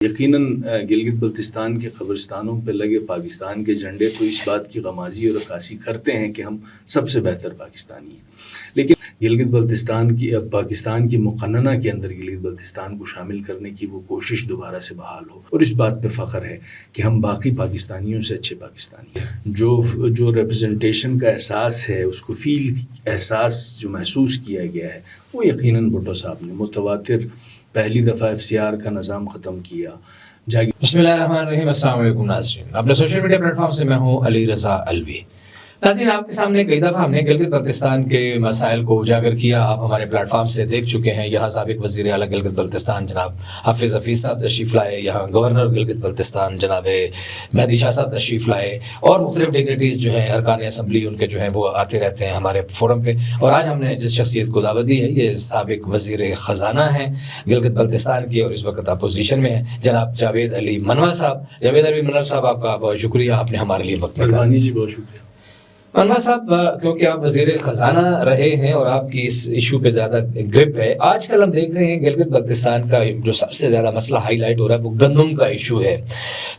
یقیناً گلگت بلتستان کے قبرستانوں پہ لگے پاکستان کے جھنڈے تو اس بات کی غمازی اور عکاسی کرتے ہیں کہ ہم سب سے بہتر پاکستانی ہیں، لیکن گلگت بلتستان کی پاکستان کی مقننہ کے اندر گلگت بلتستان کو شامل کرنے کی وہ کوشش دوبارہ سے بحال ہو، اور اس بات پہ فخر ہے کہ ہم باقی پاکستانیوں سے اچھے پاکستانی ہیں۔ جو ریپرزنٹیشن کا احساس ہے، اس کو احساس جو محسوس کیا گیا ہے، وہ یقیناً بھٹو صاحب نے متواتر پہلی دفعہ FCR کا نظام ختم کیا۔ بسم اللہ الرحمن الرحیم۔ السلام علیکم ناظرین، اپنے سوشل میڈیا پلیٹ فارم سے میں ہوں علی رضا الوی۔ ناظرین، آپ کے سامنے کئی دفعہ ہم نے گلگت بلتستان کے مسائل کو اجاگر کیا، آپ ہمارے پلیٹ فارم سے دیکھ چکے ہیں۔ یہاں سابق وزیر اعلیٰ گلگت بلتستان جناب حافظ حفیظ صاحب تشریف لائے، یہاں گورنر گلگت بلتستان جناب مہدی شاہ صاحب تشریف لائے، اور مختلف ڈگنیٹیز جو ہیں ارکان اسمبلی ان کے جو ہیں وہ آتے رہتے ہیں ہمارے فورم پہ۔ اور آج ہم نے جس شخصیت کو دعوت دی ہے، یہ سابق وزیر خزانہ ہیں گلگت بلتستان کے، اور اس وقت اپوزیشن میں ہیں، جناب جاوید علی منوع صاحب۔ جاوید علی منوع صاحب، آپ کا بہت شکریہ، آپ نے ہمارے لیے وقت نکالا۔ جی بہت شکریہ منوع صاحب، کیونکہ آپ وزیر خزانہ رہے ہیں اور آپ کی اس ایشو پہ زیادہ گرپ ہے، آج کل ہم دیکھ رہے ہیں گلگت بلتستان کا جو سب سے زیادہ مسئلہ ہائی لائٹ ہو رہا ہے وہ گندم کا ایشو ہے۔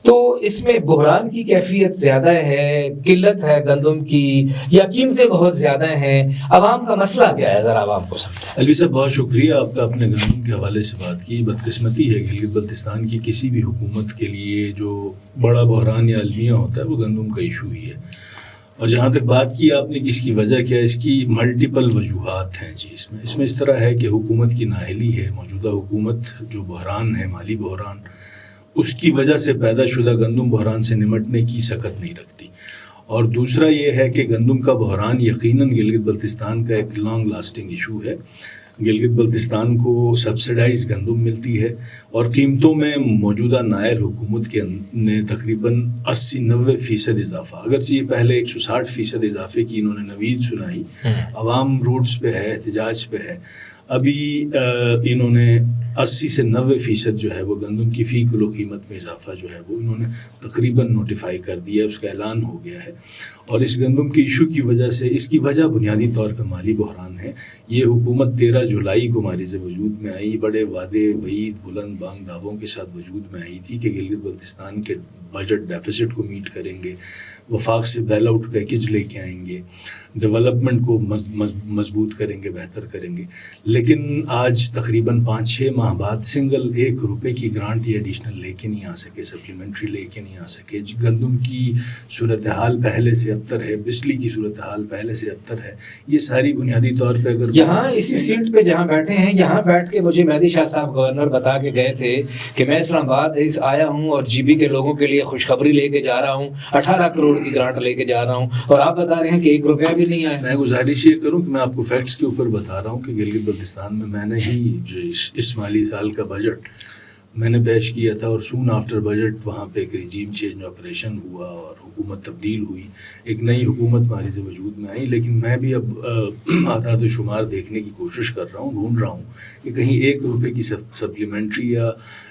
تو اس میں بحران کی کیفیت زیادہ ہے، قلت ہے گندم کی، یا قیمتیں بہت زیادہ ہیں؟ عوام کا مسئلہ کیا ہے، ذرا عوام کو سمجھائیں۔ الوی صاحب، بہت شکریہ آپ کا اپنے گندم کے حوالے سے بات کی۔ بدقسمتی ہے گلگت بلتستان کی کسی بھی حکومت کے لیے جو بڑا بحران یا المیہ ہوتا ہے وہ گندم کا ایشو ہی ہے۔ اور جہاں تک بات کی آپ نے کہ اس کی وجہ کیا ہے، اس کی ملٹیپل وجوہات ہیں۔ جی اس میں اس طرح ہے کہ حکومت کی نااہلی ہے۔ موجودہ حکومت جو بحران ہے، مالی بحران، اس کی وجہ سے پیدا شدہ گندم بحران سے نمٹنے کی سکت نہیں رکھتی۔ اور دوسرا یہ ہے کہ گندم کا بحران یقیناً گلگت بلتستان کا ایک لانگ لاسٹنگ ایشو ہے۔ گلگت بلتستان کو سبسڈائز گندم ملتی ہے، اور قیمتوں میں موجودہ نائل حکومت کے نے تقریباً 80-90% اضافہ، اگرچہ یہ پہلے 160% اضافے کی انہوں نے نوید سنائی، عوام روڈز پہ ہے، احتجاج پہ ہے، ابھی انہوں نے 80 سے 90% جو ہے وہ گندم کی فی کلو قیمت میں اضافہ جو ہے وہ انہوں نے تقریباً نوٹیفائی کر دیا ہے، اس کا اعلان ہو گیا ہے۔ اور اس گندم کی ایشو کی وجہ سے، اس کی وجہ بنیادی طور پہ مالی بحران ہے۔ یہ حکومت 13 جولائی کو ماریز وجود میں آئی، بڑے وعدے وعید بلند بانگ دعووں کے ساتھ وجود میں آئی تھی کہ گلگت بلتستان کے بجٹ ڈیفیسٹ کو میٹ کریں گے، وفاق سے بیل آؤٹ پیکج لے کے آئیں گے، ڈیولپمنٹ کو مضبوط کریں گے، بہتر کریں گے۔ لیکن آج تقریباً 5-6 ماہ بعد سنگل ₹1 کی گرانٹ یا ایڈیشنل لے کے نہیں آ سکے، سپلیمنٹری لے کے نہیں آ سکے۔ گندم کی صورتحال پہلے سے ابتر ہے، بجلی کی صورتحال پہلے سے ابتر ہے۔ یہ ساری بنیادی طور پہ اگر یہاں اسی سیٹ پہ جہاں بیٹھے ہیں، یہاں بیٹھ کے مجھے مہدی شاہ صاحب گورنر بتا کے گئے تھے کہ میں اسلام آباد آیا ہوں اور GB کے لوگوں کے لیے خوشخبری لے کے جا رہا ہوں، 18 کروڑ کی گرانٹ لے کے جا رہا ہوں، اور آپ بتا رہے ہیں کہ ₹1 بھی نہیں آیا۔ میں گزارش یہ کروں کہ میں آپ کو فیکٹس کے اوپر بتا رہا ہوں کہ گلگت بلتستان میں نے ہی جو اس مالی سال کا بجٹ میں نے پیش کیا تھا، اور سون آفٹر بجٹ وہاں پہ ایک ریجیم چینج آپریشن ہوا اور حکومت تبدیل ہوئی، ایک نئی حکومت ماریز وجود میں آئی۔ لیکن میں بھی اب اعداد و شمار دیکھنے کی کوشش کر رہا ہوں، ڈھونڈ رہا ہوں کہ کہیں ₹1 کی سپلیمنٹری یا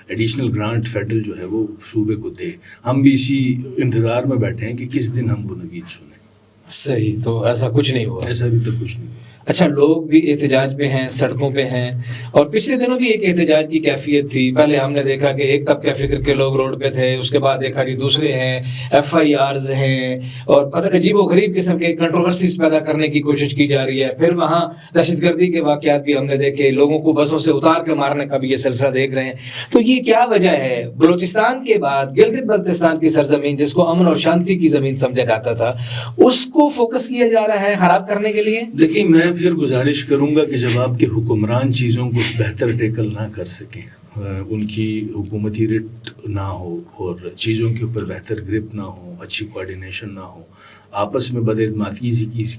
ایڈیشنل گرانٹ فیڈرل جو ہے وہ صوبے کو دے۔ ہم بھی اسی انتظار میں بیٹھے ہیں کہ کس دن ہم وہ نوید سنیں۔ صحیح، تو ایسا کچھ نہیں ہوا؟ ایسا بھی تو کچھ نہیں ہوا۔ اچھا، لوگ بھی احتجاج پہ ہیں، سڑکوں پہ ہیں، اور پچھلے دنوں بھی ایک احتجاج کی کیفیت تھی۔ پہلے ہم نے دیکھا کہ ایک طبقہ فکر کے لوگ روڈ پہ تھے، اس کے بعد دیکھا کہ دوسرے ہیں، FIRs ہیں، اور پتہ عجیب و غریب قسم کے کنٹروورسیز پیدا کرنے کی کوشش کی جا رہی ہے۔ پھر وہاں دہشت گردی کے واقعات بھی ہم نے دیکھے، لوگوں کو بسوں سے اتار کے مارنے کا بھی یہ سلسلہ دیکھ رہے ہیں۔ تو یہ کیا وجہ ہے؟ بلوچستان کے بعد گلگت بلتستان کی سرزمین، جس کو امن اور شانتی کی زمین سمجھا جاتا تھا، اس کو فوکس کیا جا رہا ہے خراب کرنے کے لیے؟ دیکھیں، میں پھر گزارش کروں گا کہ جب آپ کے حکمران چیزوں کو بہتر ٹیکل نہ کر سکیں، ان کی حکومتی رٹ نہ ہو، اور چیزوں کے اوپر بہتر گرپ نہ ہو، اچھی کوارڈینیشن نہ ہو، آپس میں بد اعتمادی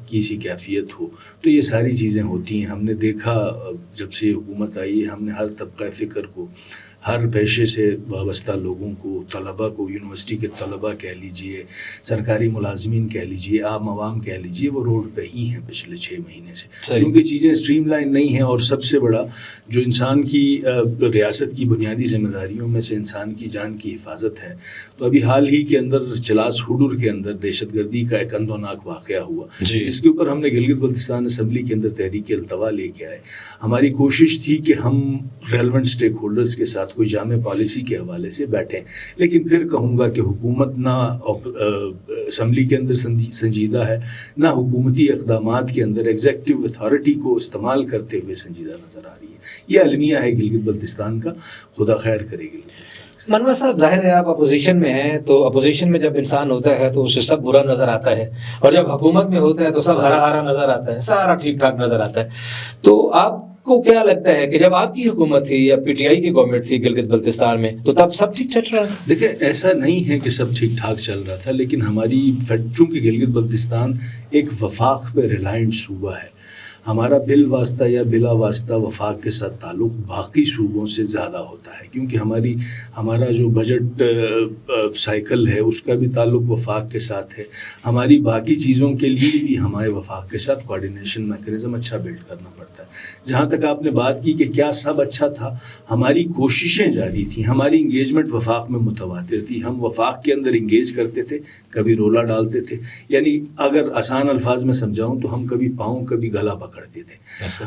کی سی کیفیت ہو، تو یہ ساری چیزیں ہوتی ہیں۔ ہم نے دیکھا جب سے یہ حکومت آئی ہے، ہم نے ہر طبقہ فکر کو، ہر پیشے سے وابستہ لوگوں کو، طلباء کو، یونیورسٹی کے طلباء کہہ لیجئے، سرکاری ملازمین کہہ لیجئے، عام عوام کہہ لیجئے، وہ روڈ پہ ہی ہیں پچھلے 6 مہینے سے، کیونکہ چیزیں سٹریم لائن نہیں ہیں۔ اور سب سے بڑا جو انسان کی ریاست کی بنیادی ذمہ داریوں میں سے انسان کی جان کی حفاظت ہے، تو ابھی حال ہی کے اندر چلاس ہڈور کے اندر دہشت گردی کا ایک اندوناک واقعہ ہوا، جس کے اوپر ہم نے گلگت بلتستان اسمبلی کے اندر تحریک التوا لے کے آئے۔ ہماری کوشش تھی کہ ہم ریلیونٹ اسٹیک ہولڈرز کے ساتھ ساتھ کوئی جامع پالیسی کے حوالے سے بیٹھیں. لیکن پھر کہوں گا کہ حکومت نہ اسمبلی کے اندر سنجیدہ ہے، نہ حکومتی اقدامات کے اندر ایگزیکٹو اتھارٹی کو استعمال کرتے ہوئے سنجیدہ نظر آ رہی ہے. یہ المیہ ہے گلگت بلتستان کا. خدا خیر کرے گلگت بلتستان. منور صاحب، ظاہر ہے آپ اپوزیشن میں ہیں، تو اپوزیشن میں جب انسان ہوتا ہے تو اسے سب برا نظر آتا ہے، اور جب حکومت میں ہوتا ہے تو سب ہرا ہرا نظر آتا ہے، سارا ٹھیک ٹھاک نظر آتا ہے. تو آپ کو کیا لگتا ہے کہ جب آپ کی حکومت تھی یا پی ٹی آئی کی گورنمنٹ تھی گلگت بلتستان میں، تو تب سب ٹھیک چل رہا تھا؟ دیکھیں، ایسا نہیں ہے کہ سب ٹھیک ٹھاک چل رہا تھا، لیکن ہماری چونکہ گلگت بلتستان ایک وفاق پہ ریلائنٹ صوبہ ہے، ہمارا بالواسطہ یا بلا واسطہ وفاق کے ساتھ تعلق باقی صوبوں سے زیادہ ہوتا ہے، کیونکہ ہمارا جو بجٹ سائیکل ہے اس کا بھی تعلق وفاق کے ساتھ ہے. ہماری باقی چیزوں کے لیے بھی ہمارے وفاق کے ساتھ کوارڈینیشن میکینزم اچھا بلڈ کرنا پڑتا ہے. جہاں تک آپ نے بات کی کہ کیا سب اچھا تھا، ہماری کوششیں جاری تھیں، ہماری انگیجمنٹ وفاق میں متواتر تھی. ہم وفاق کے اندر انگیج کرتے تھے، کبھی رولا ڈالتے تھے، یعنی اگر آسان الفاظ میں سمجھاؤں تو ہم کبھی پاؤں کبھی گلا پکڑتے تھے.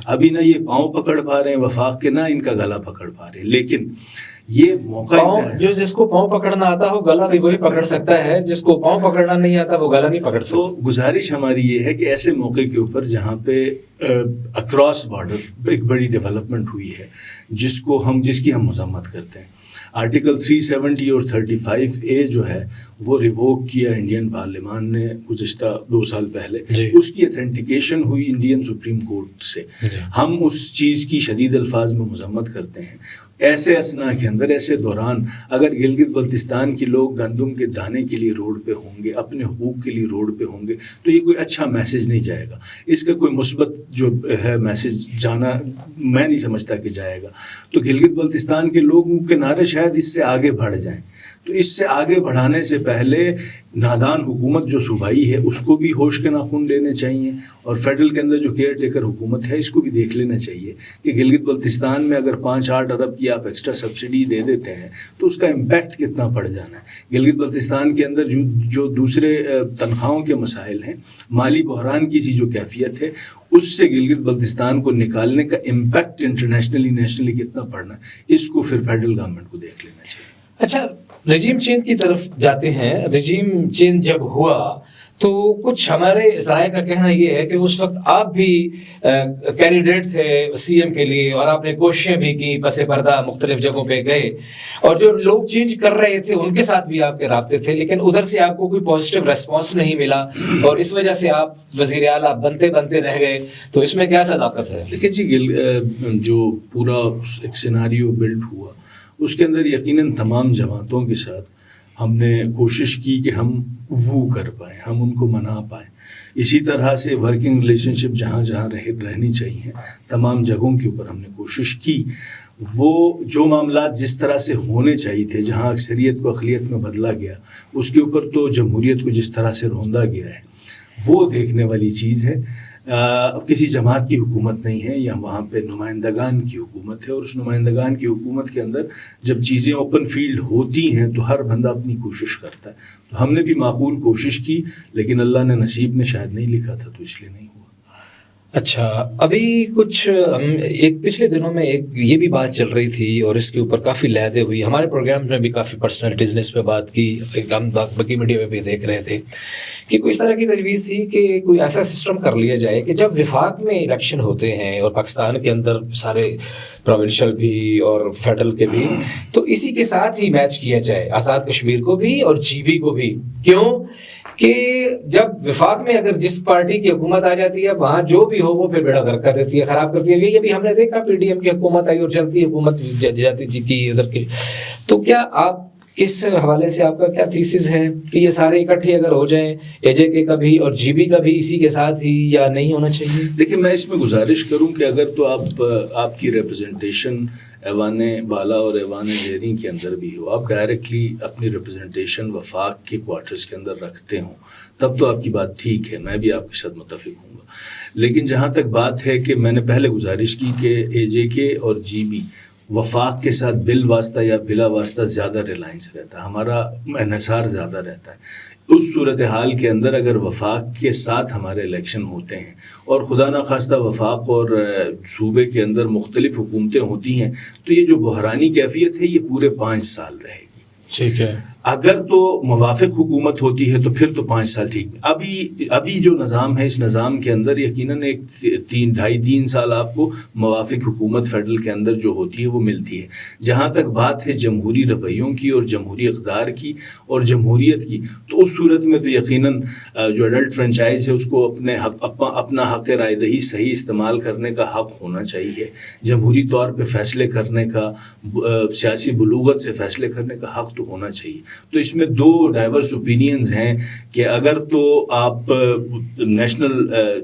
ابھی نہ یہ پاؤں پکڑ پا رہے ہیں وفاق کے، نہ ان کا گلا پکڑ پا رہے ہیں. لیکن یہ موقع جو جس کو پاؤں پکڑنا آتا ہو گلا بھی وہی پکڑ سکتا ہے، جس کو پاؤں پکڑنا نہیں آتا وہ گلا نہیں پکڑ سکتا. تو گزارش ہماری یہ ہے کہ ایسے موقع کے اوپر جہاں پہ اکراس بارڈر ایک بڑی ڈیولپمنٹ ہوئی ہے جس کی ہم مذمت کرتے ہیں. آرٹیکل 370 اور 35A جو ہے وہ ریووک کیا انڈین پارلیمان نے گزشتہ 2 سال پہلے. اس کی اتھینٹیکیشن ہوئی انڈین سپریم کورٹ سے. ہم اس چیز کی شدید الفاظ میں مذمت کرتے ہیں. ایسے اسنا کے اندر، ایسے دوران اگر گلگت بلتستان کے لوگ گندم کے دانے کے لیے روڈ پہ ہوں گے، اپنے حقوق کے لیے روڈ پہ ہوں گے، تو یہ کوئی اچھا میسج نہیں جائے گا. اس کا کوئی مثبت جو ہے میسج جانا میں نہیں سمجھتا کہ جائے گا. تو گلگت بلتستان کے لوگوں کے نعرے شاید اس سے آگے بڑھ جائیں. تو اس سے آگے بڑھانے سے پہلے نادان حکومت جو صوبائی ہے اس کو بھی ہوش کے ناخن لینے چاہیے، اور فیڈرل کے اندر جو کیئر ٹیکر حکومت ہے اس کو بھی دیکھ لینا چاہیے کہ گلگت بلتستان میں اگر 5-8 ارب کی آپ ایکسٹرا سبسڈی دے دیتے ہیں تو اس کا امپیکٹ کتنا پڑ جانا ہے. گلگت بلتستان کے اندر جو دوسرے تنخواہوں کے مسائل ہیں، مالی بحران کی جو کیفیت ہے، اس سے گلگت بلتستان کو نکالنے کا امپیکٹ انٹرنیشنلی نیشنلی کتنا پڑنا ہے، اس کو پھر فیڈرل گورنمنٹ کو دیکھ لینا چاہیے. اچھا، رجیم چینج کی طرف جاتے ہیں. رجیم چینج جب ہوا تو کچھ ہمارے ذرائع کا کہنا یہ ہے کہ اس وقت آپ بھی کینڈیڈیٹ تھے سی ایم کے لیے، اور آپ نے کوششیں بھی کی، پس پردہ مختلف جگہوں پہ گئے، اور جو لوگ چینج کر رہے تھے ان کے ساتھ بھی آپ کے رابطے تھے، لیکن ادھر سے آپ کو کوئی پازیٹیو ریسپانس نہیں ملا، اور اس وجہ سے آپ وزیر اعلیٰ بنتے رہ گئے. تو اس میں کیا صداقت ہے؟ دیکھیں جی، جو پورا ایک سیناریو بلڈ ہوا اس کے اندر یقیناً تمام جماعتوں کے ساتھ ہم نے کوشش کی کہ ہم وہ کر پائیں، ہم ان کو منا پائیں. اسی طرح سے ورکنگ ریلیشن شپ جہاں رہنی چاہیے تمام جگہوں کے اوپر ہم نے کوشش کی. وہ جو معاملات جس طرح سے ہونے چاہیے تھے، جہاں اکثریت کو اقلیت میں بدلا گیا، اس کے اوپر تو جمہوریت کو جس طرح سے روندا گیا ہے وہ دیکھنے والی چیز ہے. کسی جماعت کی حکومت نہیں ہے، یا وہاں پہ نمائندگان کی حکومت ہے، اور اس نمائندگان کی حکومت کے اندر جب چیزیں اوپن فیلڈ ہوتی ہیں تو ہر بندہ اپنی کوشش کرتا ہے. تو ہم نے بھی معقول کوشش کی، لیکن اللہ نے نصیب میں شاید نہیں لکھا تھا، تو اس لیے نہیں ہوا. اچھا، ابھی کچھ ایک پچھلے دنوں میں ایک یہ بھی بات چل رہی تھی، اور اس کے اوپر کافی لہدیں ہوئی. ہمارے پروگرام میں بھی کافی پرسنالٹیز نے اس پہ بات کی، ہم باقی میڈیا میں بھی دیکھ رہے تھے کہ کوئی اس طرح کی تجویز تھی کہ کوئی ایسا سسٹم کر لیا جائے کہ جب وفاق میں الیکشن ہوتے ہیں، اور پاکستان کے اندر سارے پروونشل بھی اور فیڈرل کے بھی، تو اسی کے ساتھ ہی میچ کیا جائے، آزاد کشمیر کو بھی اور جی بی کو بھی. کیوں کہ جب وفاق میں اگر جس پارٹی کی حکومت آ جاتی ہے، وہاں جو بھی ہو وہ پھر بیڑا غرق کر دیتی ہے، خراب کرتی ہے. یہ بھی ہم نے دیکھا، پی ڈی ایم کی حکومت آئی اور چلتی حکومت جیتی ادھر کے. تو کیا آپ کس حوالے سے آپ کا کیا تھیسس ہے کہ یہ سارے اکٹھے اگر ہو جائیں، اے جے کے کا بھی اور جی بی کا بھی اسی کے ساتھ ہی، یا نہیں ہونا چاہیے؟ دیکھیں، میں اس میں گزارش کروں کہ اگر تو آپ کی ریپرزنٹیشن ایوان بالا اور ایوان زیریں کے اندر بھی ہو، آپ ڈائریکٹلی اپنی ریپرزنٹیشن وفاق کے کوارٹرز کے اندر رکھتے ہوں، تب تو آپ کی بات ٹھیک ہے، میں بھی آپ کے ساتھ متفق ہوں گا. لیکن جہاں تک بات ہے کہ میں نے پہلے گزارش کی کہ اے جے کے اور جی بی وفاق کے ساتھ بالواسطہ یا بلا واسطہ زیادہ ریلائنس رہتا ہے، ہمارا انحصار زیادہ رہتا ہے۔ اس صورتحال کے اندر اگر وفاق کے ساتھ ہمارے الیکشن ہوتے ہیں اور خدا نخواستہ وفاق اور صوبے کے اندر مختلف حکومتیں ہوتی ہیں تو یہ جو بحرانی کیفیت ہے یہ پورے 5 سال رہے گی۔ ٹھیک ہے، اگر تو موافق حکومت ہوتی ہے تو پھر تو 5 سال ٹھیک۔ ابھی جو نظام ہے اس نظام کے اندر یقیناً ایک 3.5-3 سال آپ کو موافق حکومت فیڈرل کے اندر جو ہوتی ہے وہ ملتی ہے۔ جہاں تک بات ہے جمہوری رویوں کی اور جمہوری اقدار کی اور جمہوریت کی، تو اس صورت میں تو یقیناً جو ایڈلٹ فرنچائز ہے اس کو اپنا حق رائے دہی صحیح استعمال کرنے کا حق ہونا چاہیے، جمہوری طور پہ فیصلے کرنے کا، سیاسی بلوغت سے فیصلے کرنے کا حق تو ہونا چاہیے۔ تو اس میں 2 ڈائیورس اوپینینز ہیں کہ اگر تو آپ نیشنل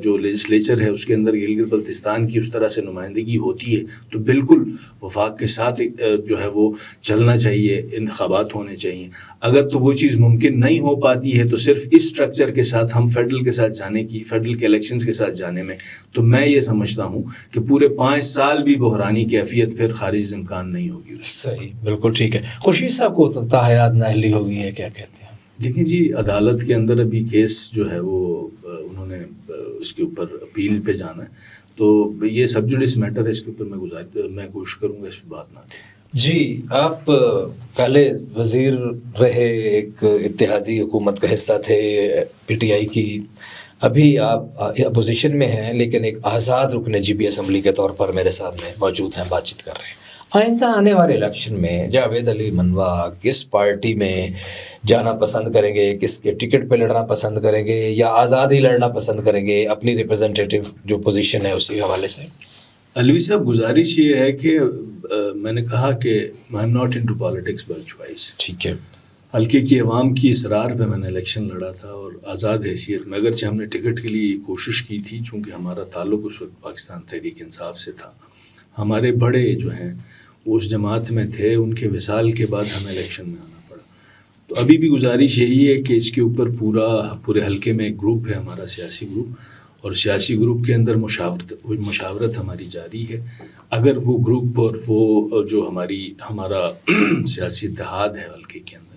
جو لیجسلیچر ہے اس کے اندر گلگت بلتستان کی اس طرح سے نمائندگی ہوتی ہے تو بالکل وفاق کے ساتھ جو ہے وہ چلنا چاہیے، انتخابات ہونے چاہیے۔ اگر تو وہ چیز ممکن نہیں ہو پاتی ہے تو صرف اس سٹرکچر کے ساتھ ہم فیڈرل کے ساتھ جانے کی، فیڈرل کے الیکشنز کے ساتھ جانے میں، تو میں یہ سمجھتا ہوں کہ پورے 5 سال بھی بحرانی کیفیت پھر خارج امکان نہیں ہوگی۔ صحیح، بالکل ٹھیک ہے۔ خورشید صاحب کو تاحیات نااہلی ہو گئی ہے، کیا کہتے ہیں؟ دیکھیں جی، عدالت کے اندر ابھی کیس جو ہے وہ انہوں نے اس کے اوپر اپیل پہ جانا ہے، تو یہ سب جوڈس میٹر ہے، اس کے اوپر میں کوشش کروں گا اس پہ بات نہ کریں۔ جی، آپ پہلے وزیر رہے، ایک اتحادی حکومت کا حصہ تھے پی ٹی آئی کی، ابھی آپ اپوزیشن میں ہیں لیکن ایک آزاد رکن جی بی اسمبلی کے طور پر میرے سامنے موجود ہیں، بات چیت کر رہے ہیں۔ آئندہ آنے والے الیکشن میں جاوید علی منوا کس پارٹی میں جانا پسند کریں گے؟ کس کے ٹکٹ پہ لڑنا پسند کریں گے یا آزاد ہی لڑنا پسند کریں گے اپنی ریپرزنٹیٹیو جو پوزیشن ہے اسی حوالے سے؟ علوی صاحب، گزارش یہ ہے کہ میں نے کہا کہ I am not into politics by choice. ٹھیک ہے، حلقے کی عوام کی اصرار پہ میں نے الیکشن لڑا تھا اور آزاد حیثیت میں، اگرچہ ہم نے ٹکٹ کے لیے کوشش کی تھی چونکہ ہمارا تعلق اس وقت پاکستان تحریک انصاف سے تھا، ہمارے بڑے جو ہیں اس جماعت میں تھے، ان کے وصال کے بعد ہمیں الیکشن میں آنا پڑا۔ تو ابھی بھی گزارش یہی ہے کہ اس کے اوپر پورے حلقے میں ایک گروپ ہے ہمارا سیاسی گروپ، اور سیاسی گروپ کے اندر مشاورت ہماری جاری ہے۔ اگر وہ گروپ اور وہ جو ہمارا سیاسی اتحاد ہے حلقے کے اندر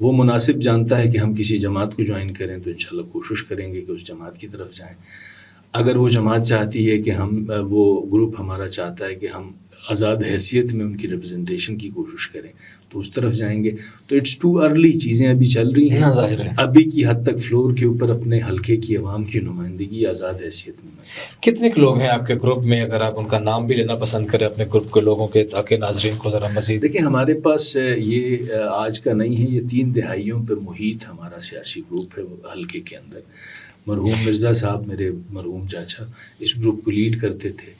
وہ مناسب جانتا ہے کہ ہم کسی جماعت کو جوائن کریں تو انشاءاللہ کوشش کریں گے کہ اس جماعت کی طرف جائیں۔ اگر وہ جماعت چاہتی ہے کہ وہ گروپ ہمارا چاہتا ہے کہ ہم آزاد حیثیت میں ان کی ریپرزنٹیشن کی کوشش کریں تو اس طرف جائیں گے۔ تو اٹس ٹو ارلی، چیزیں ابھی چل رہی ہیں، ظاہر ہے ابھی کی حد تک فلور کے اوپر اپنے حلقے کی عوام کی نمائندگی آزاد حیثیت میں۔ کتنے لوگ ہیں آپ کے گروپ میں، اگر آپ ان کا نام بھی لینا پسند کریں اپنے گروپ کے لوگوں کے، تاکہ ناظرین کو ذرا مزید؟ دیکھیں، ہمارے پاس یہ آج کا نہیں ہے، یہ 3 دہائیوں پہ محیط ہمارا سیاسی گروپ ہے حلقے کے اندر۔ مرحوم مرزا صاحب، میرے مرحوم چاچا، اس گروپ کو لیڈ کرتے تھے،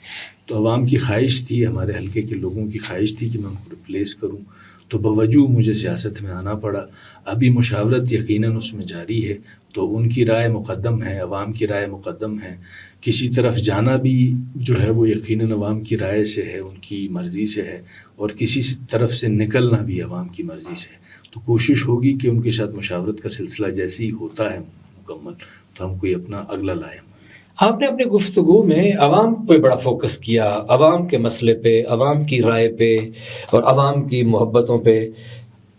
تو عوام کی خواہش تھی، ہمارے حلقے کے لوگوں کی خواہش تھی کہ میں ان کو ریپلیس کروں، تو بوجہ مجھے سیاست میں آنا پڑا۔ ابھی مشاورت یقیناً اس میں جاری ہے، تو ان کی رائے مقدم ہے، عوام کی رائے مقدم ہے۔ کسی طرف جانا بھی جو ہے وہ یقیناً عوام کی رائے سے ہے، ان کی مرضی سے ہے، اور کسی طرف سے نکلنا بھی عوام کی مرضی سے ہے۔ تو کوشش ہوگی کہ ان کے ساتھ مشاورت کا سلسلہ جیسے ہی ہوتا ہے مکمل تو ہم کوئی اپنا اگلا لائے۔ آپ نے اپنے گفتگو میں عوام پہ بڑا فوکس کیا، عوام کے مسئلے پہ، عوام کی رائے پہ اور عوام کی محبتوں پہ۔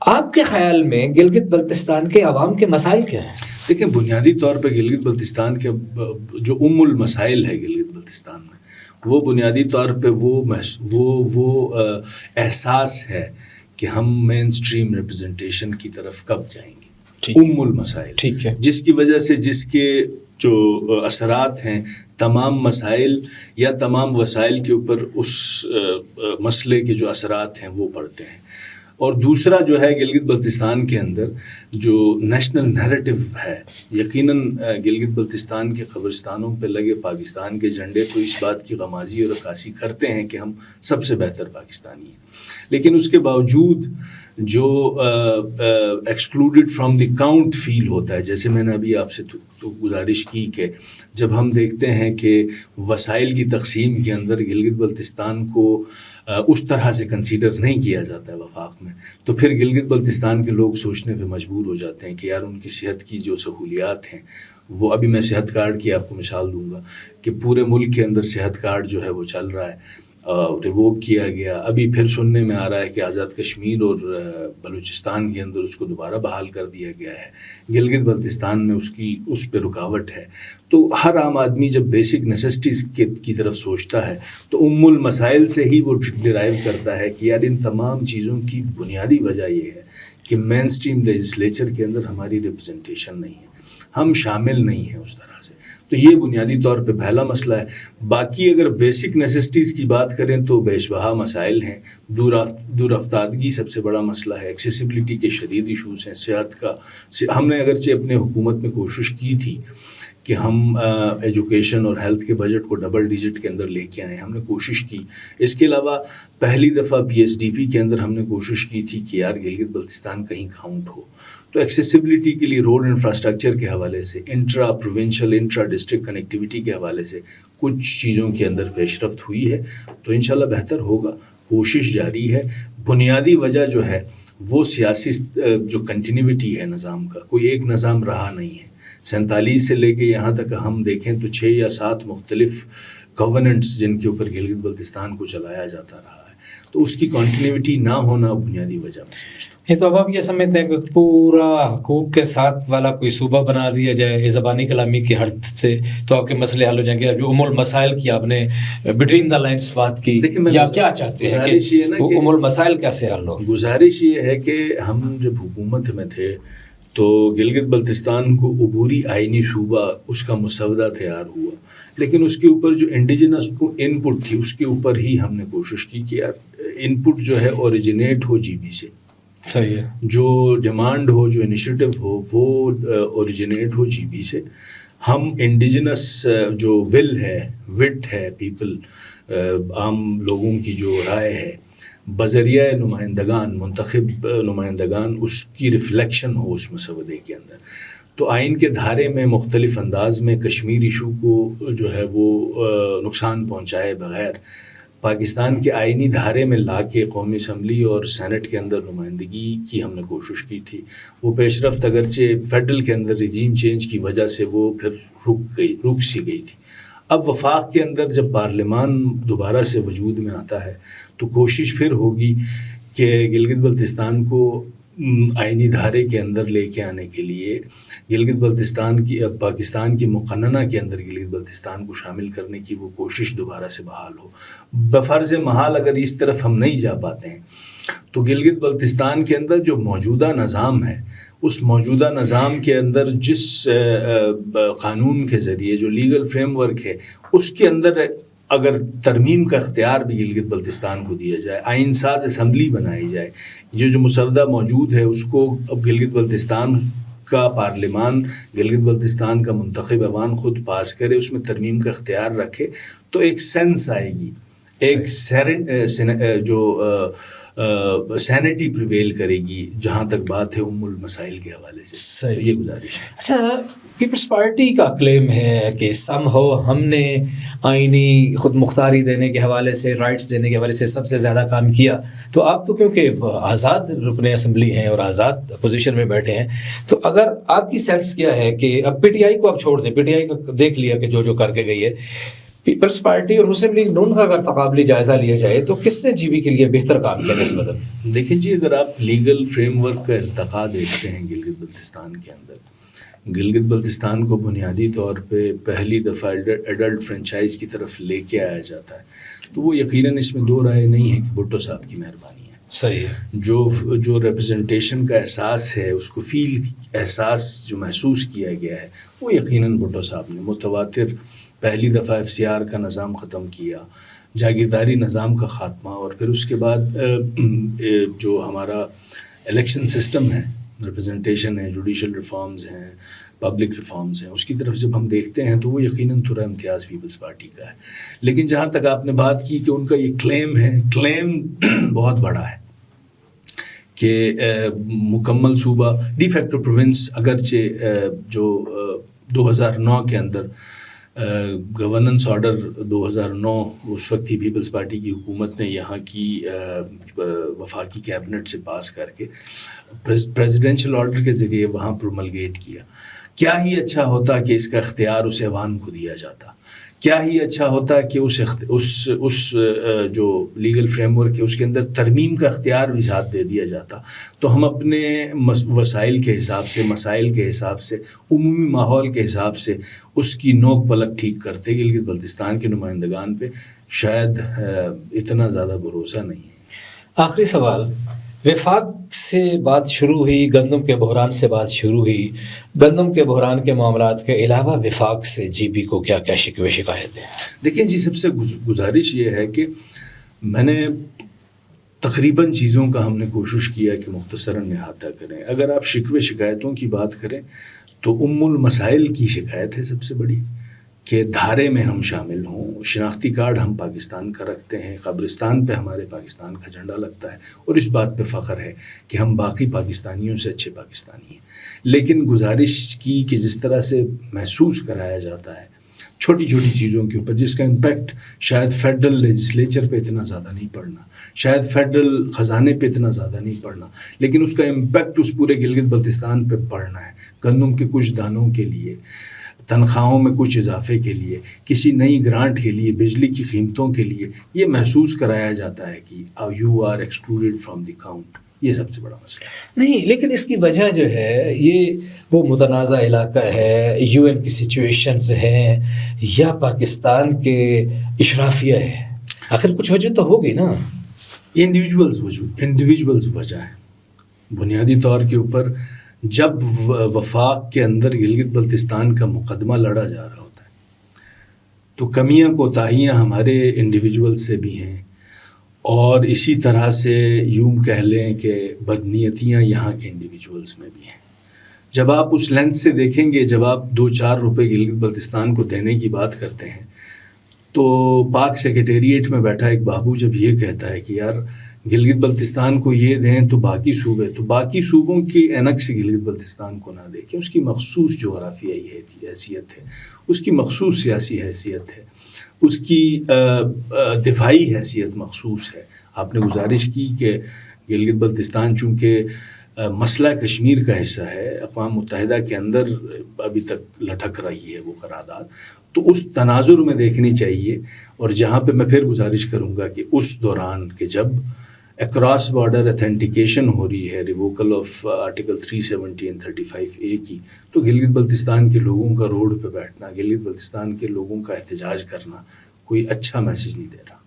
آپ کے خیال میں گلگت بلتستان کے عوام کے مسائل کیا ہیں؟ دیکھیں، بنیادی طور پہ گلگت بلتستان کے جو المسائل ہے گلگت بلتستان میں، وہ بنیادی طور پہ وہ احساس ہے کہ ہم مین سٹریم ریپرزنٹیشن کی طرف کب جائیں گے، المسائل، ٹھیک ہے، جس کی وجہ سے جس کے جو اثرات ہیں تمام مسائل یا تمام وسائل کے اوپر اس مسئلے کے جو اثرات ہیں وہ پڑتے ہیں۔ اور دوسرا جو ہے گلگت بلتستان کے اندر جو نیشنل نیریٹو ہے، یقیناً گلگت بلتستان کے قبرستانوں پہ لگے پاکستان کے جھنڈے تو اس بات کی غمازی اور عکاسی کرتے ہیں کہ ہم سب سے بہتر پاکستانی ہیں، لیکن اس کے باوجود جو ایکسکلوڈڈ فرام دی کاؤنٹ فیل ہوتا ہے، جیسے میں نے ابھی آپ سے تو گزارش کی کہ جب ہم دیکھتے ہیں کہ وسائل کی تقسیم کے اندر گلگت بلتستان کو اس طرح سے کنسیڈر نہیں کیا جاتا ہے وفاق میں، تو پھر گلگت بلتستان کے لوگ سوچنے پہ مجبور ہو جاتے ہیں کہ یار ان کی صحت کی جو سہولیات ہیں وہ، ابھی میں صحت کارڈ کی آپ کو مثال دوں گا کہ پورے ملک کے اندر صحت کارڈ جو ہے وہ چل رہا ہے، ریووک کیا گیا. ابھی پھر سننے میں آ رہا ہے کہ آزاد کشمیر اور بلوچستان کے اندر اس کو دوبارہ بحال کر دیا گیا ہے. گلگت بلتستان میں اس پہ رکاوٹ ہے. تو ہر عام آدمی جب بیسک نیسیسٹیز کی طرف سوچتا ہے تو المسائل سے ہی وہ ڈرائیو کرتا ہے کہ یار ان تمام چیزوں کی بنیادی وجہ یہ ہے کہ مین اسٹریم لیجسلیچر کے اندر ہماری ریپرزنٹیشن نہیں ہے, ہم شامل نہیں ہیں اس طرح سے. تو یہ بنیادی طور پہ پہلا مسئلہ ہے. باقی اگر بیسک نیسیسٹیز کی بات کریں تو بیش بہا مسائل ہیں. دور افتادگی سب سے بڑا مسئلہ ہے. ایکسیسیبلٹی کے شدید ایشوز ہیں. صحت کا ہم نے اگرچہ اپنے حکومت میں کوشش کی تھی کہ ہم ایجوکیشن اور ہیلتھ کے بجٹ کو ڈبل ڈیجٹ کے اندر لے کے آئیں, ہم نے کوشش کی. اس کے علاوہ پہلی دفعہ PSDP کے اندر ہم نے کوشش کی تھی کہ یار گلگت بلتستان کہیں کاؤنٹ ہو. تو ایکسیسیبلٹی کے لیے روڈ انفراسٹرکچر کے حوالے سے, intra provincial intra district connectivity کے حوالے سے کچھ چیزوں کے اندر پیش رفت ہوئی ہے. تو انشاءاللہ بہتر ہوگا. کوشش جاری ہے. بنیادی وجہ جو ہے وہ سیاسی جو کنٹینیوٹی ہے نظام کا, کوئی ایک نظام رہا نہیں ہے. 47 سے لے کے یہاں تک ہم دیکھیں تو 6 یا 7 مختلف گورننٹس جن کے اوپر گلگت بلتستان کو چلایا جاتا رہا ہے. تو اس کی کنٹینیوٹی نہ ہونا بنیادی وجہ میں سمجھتا ہوں. یہ تو اب آپ یہ سمجھتے ہیں کہ پورا حقوق کے ساتھ والا کوئی صوبہ بنا دیا جائے زبانی کلامی کی حد سے تو آپ کے مسئلے حل ہو جائیں گے. جو المسائل کی آپ نے بٹوین دا لائنس بات کی, یا کیا چاہتے ہیں کہ المسائل کیسے حل ہو؟ گزارش یہ ہے کہ ہم جب حکومت میں تھے تو گلگت بلتستان کو عبوری آئینی صوبہ اس کا مسودہ تیار ہوا, لیکن اس کے اوپر جو انڈیجنس ان پٹ تھی اس کے اوپر ہی ہم نے کوشش کی کہ یار ان پٹ جو ہے اوریجنیٹ ہو GB سے. صحیح ہے. جو ڈیمانڈ ہو, جو انیشیٹو ہو وہ اوریجنیٹ ہو GB سے. ہم انڈیجنس جو ول ہے, وٹ ہے, پیپل عام لوگوں کی جو رائے ہے بذریعہ نمائندگان, منتخب نمائندگان, اس کی ریفلیکشن ہو اس مسودے کے اندر. تو آئین کے دھارے میں مختلف انداز میں کشمیر ایشو کو جو ہے وہ نقصان پہنچائے بغیر پاکستان کے آئینی دھارے میں لا کے قومی اسمبلی اور سینٹ کے اندر نمائندگی کی ہم نے کوشش کی تھی. وہ پیش رفت اگرچہ فیڈرل کے اندر رجیم چینج کی وجہ سے وہ پھر رک سی گئی تھی. اب وفاق کے اندر جب پارلیمان دوبارہ سے وجود میں آتا ہے تو کوشش پھر ہوگی کہ گلگت بلتستان کو آئینی دھارے کے اندر لے کے آنے کے لیے گلگت بلتستان کی پاکستان کی مقننہ کے اندر گلگت بلتستان کو شامل کرنے کی وہ کوشش دوبارہ سے بحال ہو. بفرض محال اگر اس طرف ہم نہیں جا پاتے ہیں تو گلگت بلتستان کے اندر جو موجودہ نظام ہے اس موجودہ نظام کے اندر جس قانون کے ذریعے جو لیگل فریم ورک ہے اس کے اندر اگر ترمیم کا اختیار بھی گلگت بلتستان کو دیا جائے, آئین ساز اسمبلی بنائی جائے, جو مسودہ موجود ہے اس کو اب گلگت بلتستان کا پارلیمان, گلگت بلتستان کا منتخب ایوان خود پاس کرے, اس میں ترمیم کا اختیار رکھے تو ایک سینس آئے گی, ایک جو سینٹی پریویل کرے گی جہاں تک بات ہے المسائل کے حوالے سے. یہ گزارش ہے. اچھا, پیپلز پارٹی کا کلیم ہے کہ سم ہو ہم نے آئینی خود مختاری دینے کے حوالے سے, رائٹس دینے کے حوالے سے سب سے زیادہ کام کیا. تو آپ تو کیونکہ آزاد رکن اسمبلی ہیں اور آزاد پوزیشن میں بیٹھے ہیں, تو اگر آپ کی سینس کیا ہے کہ اب PTI کو آپ چھوڑ دیں, PTI کا دیکھ لیا کہ جو کر کے گئی ہے, پیپلز پارٹی اور مسلم لیگ نون کا اگر تقابلی جائزہ لیا جائے تو کس نے GB کے لیے بہتر کام کیا نسبتاً؟ دیکھیں جی, اگر آپ لیگل فریم ورک کا ارتقاء دیکھتے ہیں گلگت بلتستان کے اندر, گلگت بلتستان کو بنیادی طور پہ پہلی دفعہ ایڈلٹ فرنچائز کی طرف لے کے آیا جاتا ہے, تو وہ یقیناً اس میں دو رائے نہیں ہے کہ بھٹو صاحب کی مہربانی ہے. صحیح ہے. جو ریپرزنٹیشن کا احساس ہے, اس کو احساس جو محسوس کیا گیا ہے وہ یقیناً بھٹو صاحب نے. متواتر پہلی دفعہ FCR کا نظام ختم کیا, جاگیرداری نظام کا خاتمہ, اور پھر اس کے بعد جو ہمارا الیکشن سسٹم ہے, ریپرزنٹیشن ہے, جوڈیشل ریفارمز ہیں, پبلک ریفارمز ہیں, اس کی طرف جب ہم دیکھتے ہیں تو وہ یقیناً تھوڑا امتیاز پیپلز پارٹی کا ہے. لیکن جہاں تک آپ نے بات کی کہ ان کا یہ کلیم ہے, کلیم بہت بڑا ہے کہ مکمل صوبہ ڈی فیکٹو پروونس, اگرچہ جو 2009 کے اندر گورننس آرڈر 2009 اس وقت ہی پیپلز پارٹی کی حکومت نے یہاں کی وفاقی کیبنٹ سے پاس کر کے پریزیڈنشل آرڈر کے ذریعے وہاں پروملگیٹ کیا. کیا ہی اچھا ہوتا کہ اس کا اختیار اس ایوان کو دیا جاتا, کیا ہی اچھا ہوتا کہ اس جو لیگل فریم ورک ہے اس کے اندر ترمیم کا اختیار بھی ساتھ دے دیا جاتا، تو ہم اپنے وسائل کے حساب سے، مسائل کے حساب سے، عمومی ماحول کے حساب سے اس کی نوک پلک ٹھیک کرتے۔ گلگت بلتستان کے نمائندگان پہ شاید اتنا زیادہ بھروسہ نہیں ہے۔ آخری سوال، وفاق سے بات شروع ہوئی، گندم کے بحران سے بات شروع ہوئی، گندم کے بحران کے معاملات کے علاوہ وفاق سے جی پی کو کیا کیا شکوے شکایت ہیں؟ دیکھیں جی، سب سے گزارش یہ ہے کہ میں نے تقریباً چیزوں کا ہم نے کوشش کیا کہ مختصراً احاطہ کریں۔ اگر آپ شکوے شکایتوں کی بات کریں تو المسائل کی شکایت ہے سب سے بڑی، کہ دھارے میں ہم شامل ہوں، شناختی کارڈ ہم پاکستان کا رکھتے ہیں، قبرستان پہ ہمارے پاکستان کا جھنڈا لگتا ہے، اور اس بات پہ فخر ہے کہ ہم باقی پاکستانیوں سے اچھے پاکستانی ہیں۔ لیکن گزارش کی کہ جس طرح سے محسوس کرایا جاتا ہے چھوٹی چھوٹی چیزوں کے اوپر، جس کا امپیکٹ شاید فیڈرل لیجسلیچر پہ اتنا زیادہ نہیں پڑنا، شاید فیڈرل خزانے پہ اتنا زیادہ نہیں پڑنا، لیکن اس کا امپیکٹ اس پورے گلگت بلتستان پہ پڑنا ہے۔ گندم کے کچھ دانوں کے لیے، تنخواہوں میں کچھ اضافے کے لیے، کسی نئی گرانٹ کے لیے، بجلی کی قیمتوں کے لیے یہ محسوس کرایا جاتا ہے کہ you are excluded from the count. یہ سب سے بڑا مسئلہ ہے۔ نہیں، لیکن اس کی وجہ جو ہے یہ وہ متنازع علاقہ ہے، یو این کی سچویشنز ہیں یا پاکستان کے اشرافیہ ہے، آخر کچھ وجہ تو ہوگی نا۔ انڈیویجولز وجہ ہے بنیادی طور کے اوپر۔ جب وفاق کے اندر گلگت بلتستان کا مقدمہ لڑا جا رہا ہوتا ہے تو کمیاں کوتاہیاں ہمارے انڈیویجول سے بھی ہیں، اور اسی طرح سے یوں کہہ لیں کہ بدنیتیاں یہاں کے انڈیویجولز میں بھی ہیں۔ جب آپ اس لینس سے دیکھیں گے، جب آپ 2-4 روپے گلگت بلتستان کو دینے کی بات کرتے ہیں تو پاک سیکریٹریٹ میں بیٹھا ایک بابو جب یہ کہتا ہے کہ یار گلگت بلتستان کو یہ دیں تو باقی صوبوں کی اینک سے گلگت بلتستان کو نہ دیکھیں، اس کی مخصوص جغرافیائی حیثیت ہے، اس کی مخصوص سیاسی حیثیت ہے، اس کی دفاعی حیثیت مخصوص ہے۔ آپ نے گزارش کی کہ گلگت بلتستان چونکہ مسئلہ کشمیر کا حصہ ہے، اقوام متحدہ کے اندر ابھی تک لٹک رہی ہے وہ قرارداد، تو اس تناظر میں دیکھنی چاہیے۔ اور جہاں پہ میں پھر گزارش کروں گا کہ اس دوران کہ جب اکراس بارڈر اتھینٹیکیشن ہو رہی ہے ریووکل آف آرٹیکل 370 and 35A کی، تو گلگت بلتستان کے لوگوں کا روڈ پہ بیٹھنا، گلگت بلتستان کے لوگوں کا احتجاج کرنا کوئی اچھا میسج نہیں دے رہا۔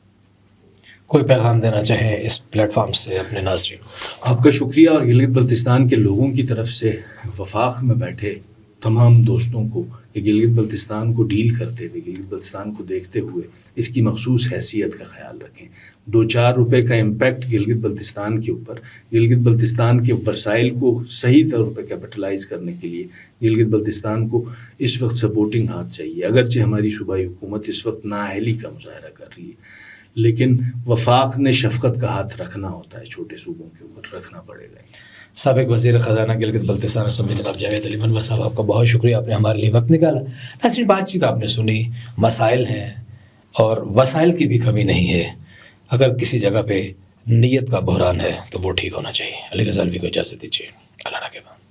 کوئی پیغام دینا چاہیں اس پلیٹ فارم سے اپنے ناظرین کو؟ آپ کا شکریہ، اور گلگت بلتستان کے لوگوں کی طرف سے وفاق میں بیٹھے تمام دوستوں کو کہ گلگت بلتستان کو ڈیل کرتے ہوئے، گلگت بلتستان کو دیکھتے ہوئے اس کی مخصوص حیثیت کا خیال رکھیں۔ 2-4 روپے کا امپیکٹ گلگت بلتستان کے اوپر، گلگت بلتستان کے وسائل کو صحیح طور پہ کیپٹلائز کرنے کے لیے گلگت بلتستان کو اس وقت سپورٹنگ ہاتھ چاہیے۔ اگرچہ ہماری صوبائی حکومت اس وقت نااہلی کا مظاہرہ کر رہی ہے، لیکن وفاق نے شفقت کا ہاتھ رکھنا ہوتا ہے، چھوٹے صوبوں کے اوپر رکھنا پڑے گا۔ سابق وزیر خزانہ گلگت بلتستان اسمبلی جناب جاوید علی منوع صاحب، آپ کا بہت شکریہ، آپ نے ہمارے لیے وقت نکالا۔ ناظرین، بات چیت آپ نے سنی، مسائل ہیں اور وسائل کی بھی کمی نہیں ہے، اگر کسی جگہ پہ نیت کا بحران ہے تو وہ ٹھیک ہونا چاہیے۔ علی رضا الوی کو اجازت دیجیے، اللہ نگہبان۔